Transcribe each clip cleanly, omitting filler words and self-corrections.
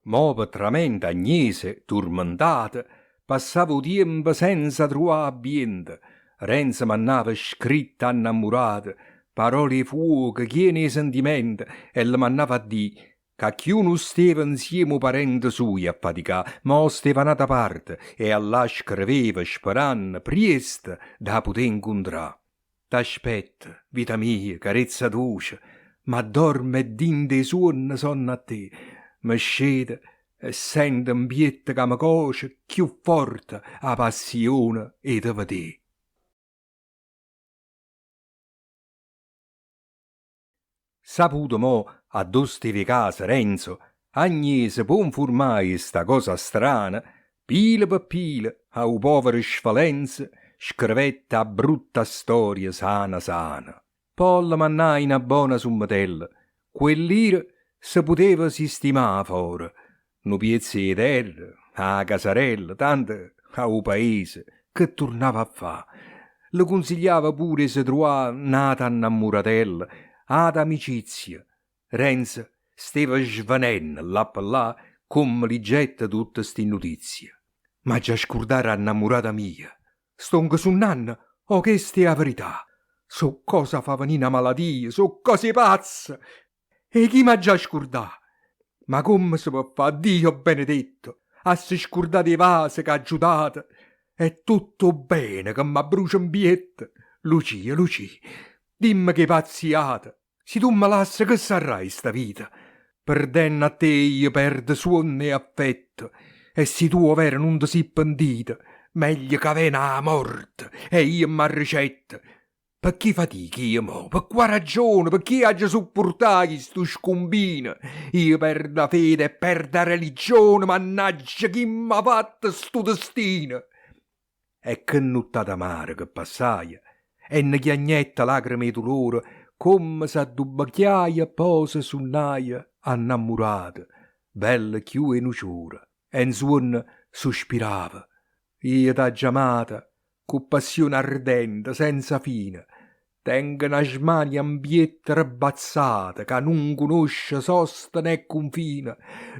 Mo per tramenda Agnese, turmentata, passava il tempo senza trovare ambiente. Renzo mannava scritta innamorata, parole di fuoco, chiene di sentimento, e le mannava a dire che chiuno stava insieme ai parenti suoi a faticare, ma stava nata parte e allà scriveva sperando presto da poter incontrare. T'aspetta, vita mia, carezza dolce, ma dorme e din dei suoni sonno a te. Mi scende e sento un pietto che mi coce più forte a passione e te vedere. Saputo mo a dostevi casa Renzo, Agnese può informare sta cosa strana, pila per pila a u povero sfalenza scrivette a brutta storia sana sana. Poi la mannai una buona summatella, quell'ira se poteva sistimare fuori, nu piezzo di terra, a casarella, tanto a u paese, che tornava a fa. Le consigliava pure se trovava nata innamoratella, ad amicizia. Renzo stava svanendo là per là come li getta tutte sti notizie. Ma già scordare innamorata mia. Stonco su nanna, o che stia a verità. So cosa fa venire una malattia, so cose pazze. E chi m'ha già scordato? Ma come si può fare, Dio benedetto, a si scordare i vasi che ha giudato? È tutto bene che mi brucia un bietto. Lucia, Lucia, dimmi che pazziata. Se tu mi lasci che sarai sta vita? Perdendo a te io perdo suono e affetto. E se tu ovvero non ti sei pentita, meglio che avena la morte e io mi ricetta. Per chi fatichi io mo? Per qua ragione? Per chi ha già supportato sto scombino? Io perdo la fede e perdo la religione, mannaggia chi m'ha fatto sto destino. E che nottata amara che passaia, e ne chiagnetta lacrime di dolore, come se addubacchiaia pose sunnaia annamorata, bella chiù e nuciura, e in suon sospirava. Io t'ha chiamata, cu passione ardente, senza fine, tengo una smania ambietta rabbazzata, che non conosce sosta né confine,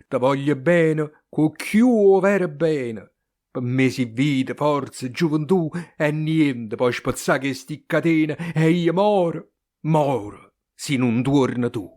te voglio bene, cu chiù vero bene. Per me si vita, forza, gioventù e niente può spazzare che sti catene e io moro, se non torna tu.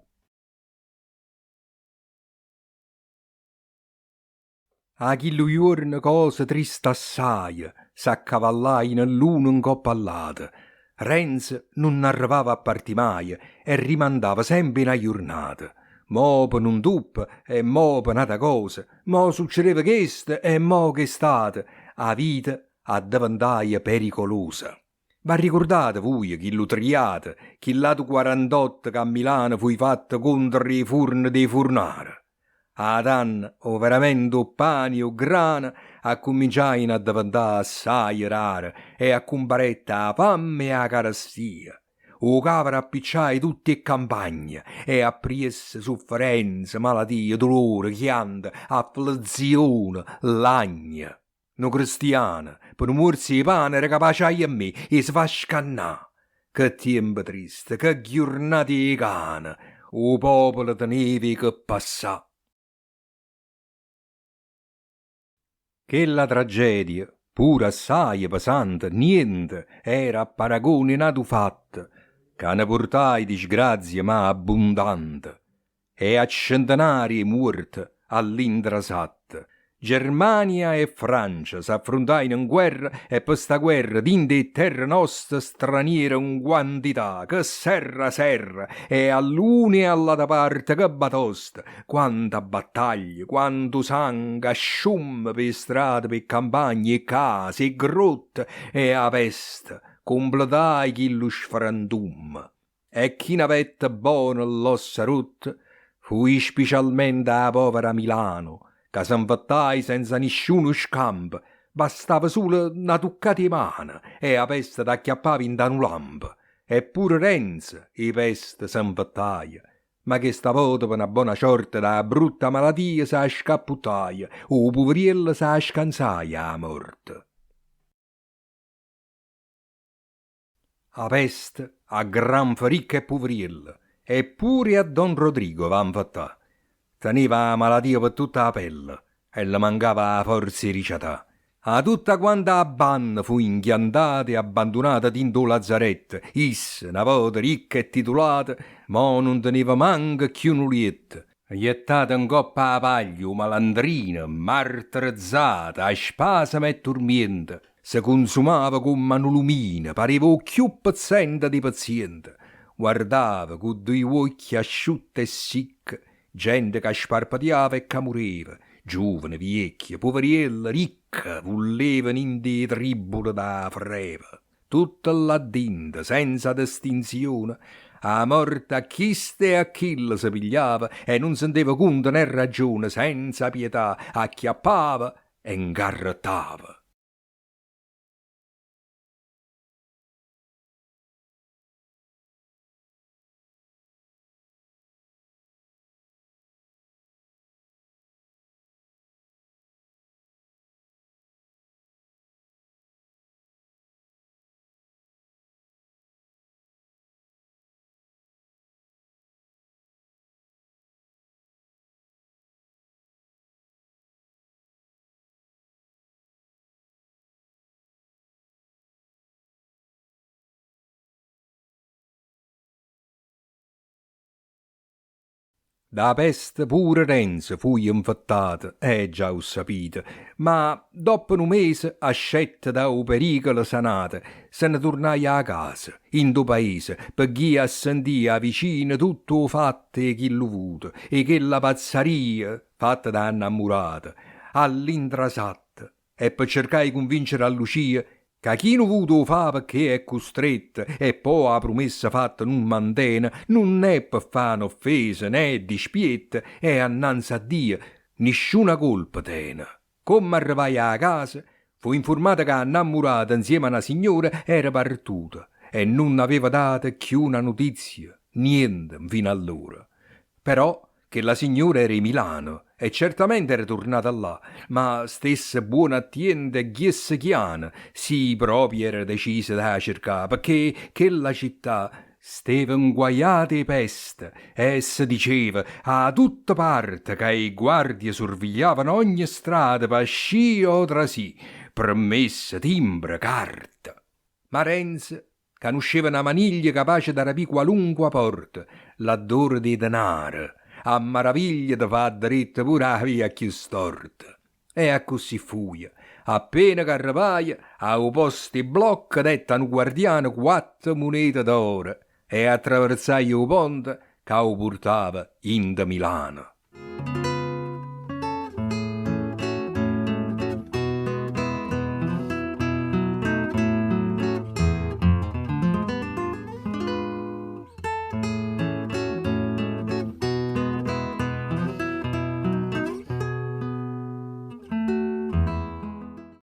A chillu giorno cosa trista assai, s'accavallai nell'uno in coppa all'altra. Renzo non arrivava a parti mai e rimandava sempre una giornata. Mo per un tup e mo per un'altra cosa, mo succedeva questo e mo che state. A vita addiventava pericolosa. Ma ricordate voi che l'utriate, che l'anno 48 che a Milano fu fatto contro i furni dei furnari? A danno o veramente o pane o grana a cominciare a diventare assai rare e a comparetta a fame e a carestia. O cavero appicciai tutti in campagna e a priesse sofferenze, malattie, dolore, chiante, afflizione, lagna. No cristiana, per morsi di pane era capace a me e si fa scannà. Che tempo triste, che giornate di cane, o popolo tenevi che passà. Che la tragedia, pur assai pesante, niente era a paragone nato fatto, che ne portai disgrazie ma abbondante, e a centenari morte all'intrasatte. Germania e Francia s'affrontarono in guerra e per sta guerra dinte e terra nostra straniera in quantità che serra e all'una e all'altra parte che batosta quanta battaglia quanto sangue asciumme per strade per campagne e case e grotte e a peste completai chillo sfrantum e chi n'avette buono l'ossa rotta fui specialmente a povera Milano che s'infattai senza nisciuno scampo, bastava solo una toccata di mano e la peste t'acchiappava in un lampo. Eppure Renzo, i peste s'infattaia, ma che stavolta per una buona sorte da brutta malattia sa scapputtaia, o poveriello sa scansaia a morte. A peste, a gran fericca e poveriello, eppure a Don Rodrigo va infattà. teneva la malattia per tutta la pelle e le mancava la forza di ricciatà. A tutta quanta la banda fu inchiantata e abbandonata dentro lazzaretto. Issa, una volta ricca e titolata, ma non teneva manco più un lietto. Gettata in coppa a paglio, malandrina, martirizzata, a spasimo e dormiente. Si consumava come una lumina, pareva più paziente di paziente. Guardava con due occhi asciutti e secchi, gente che sparpagliava e che moriva, giovane, vecchia, poveriella, ricca, volevano in dei tribuli da freva. Tutta là dentro, senza distinzione, a morte a chiste e a chilla si pigliava e non sentiva conto né ragione, senza pietà, acchiappava e ingarrottava. Da peste pure Renzo fu infettato, già ho sapito, ma dopo un mese, ascetta da un pericolo sanato, se ne tornai a casa, in do paese, perché a sentire vicino tutto fatto e chi lo vuto, e che la pazzaria fatta da innamorata, all'intrasatta, e per cercare di convincere a Lucia che chi non vuto fa perché è costretta e poi la promessa fatta non mantena, non è per fare un'offesa né dispietta e annanzi a Dio nessuna colpa tena. Come arrivai a casa, fu informata che innamorata insieme a una signora era partuta e non aveva dato più una notizia, niente fino allora. Però che la signora era in Milano e certamente era tornata là, ma stesse buona attienda e ghiesse chiana, sì proprio era decisa da cercare, perché quella città steva inguaiata di peste e si diceva a tutte parti che i guardie sorvegliavano ogni strada per sci o trasì, promesse, timbre, carta. Ma Renzo conosceva una maniglia capace di rapire qualunque porta, l'adoro di denaro, a maraviglia di far dritta pure la via più storta. E a così fuia. Appena che arrivai, a un posto di blocco detta un guardiano 4 monete d'oro e attraversai il ponte che lo portava in da Milano.